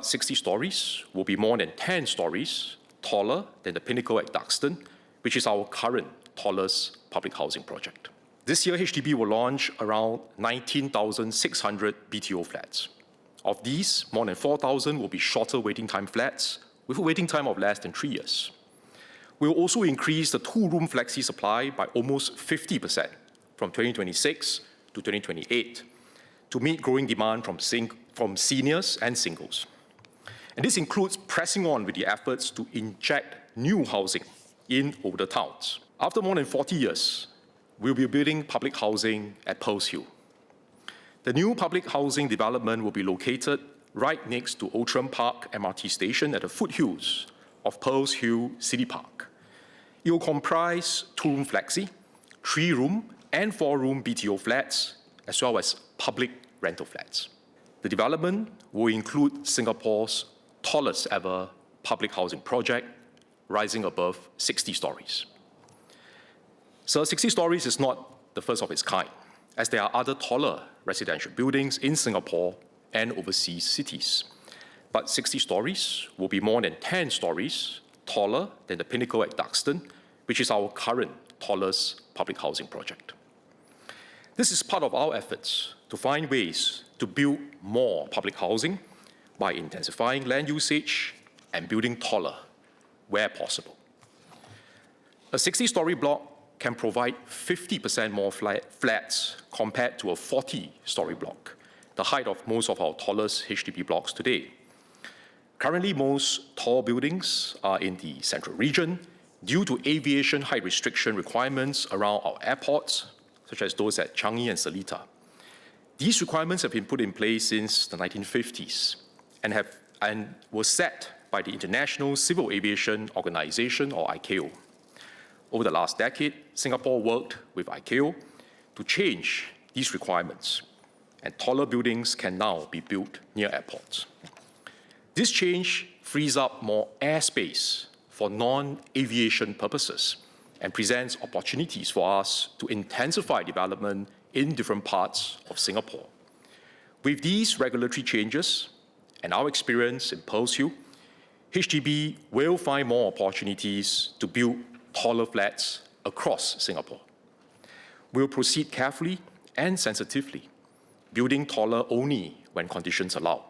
60 stories will be more than 10 stories taller than the Pinnacle at Duxton, which is our current tallest public housing project. This year, HDB will launch around 19,600 BTO flats. Of these, more than 4,000 will be shorter waiting time flats with a waiting time of less than 3 years. We will also increase the two-room flexi supply by almost 50% from 2026 to 2028 to meet growing demand from seniors and singles. And this includes pressing on with the efforts to inject new housing in older towns. After more than 40 years, we'll be building public housing at Pearls Hill. The new public housing development will be located right next to Outram Park MRT station at the foothills of Pearls Hill City Park. It will comprise two-room flexi, 3-room and 4-room BTO flats, as well as public rental flats. The development will include Singapore's tallest ever public housing project, rising above 60 stories. So 60 stories is not the first of its kind, as there are other taller residential buildings in Singapore and overseas cities. But 60 stories will be more than 10 stories taller than the Pinnacle at Duxton, which is our current tallest public housing project. This is part of our efforts to find ways to build more public housing by intensifying land usage and building taller where possible. A 60-story block can provide 50% more flats compared to a 40-story block, the height of most of our tallest HDB blocks today. Currently, most tall buildings are in the central region due to aviation height restriction requirements around our airports, such as those at Changi and Seletar. These requirements have been put in place since the 1950s and were set by the International Civil Aviation Organization, or ICAO. Over the last decade, Singapore worked with ICAO to change these requirements, and taller buildings can now be built near airports. This change frees up more airspace for non-aviation purposes and presents opportunities for us to intensify development in different parts of Singapore. With these regulatory changes and our experience in Pearls Hill, HDB will find more opportunities to build taller flats across Singapore. We'll proceed carefully and sensitively, building taller only when conditions allow.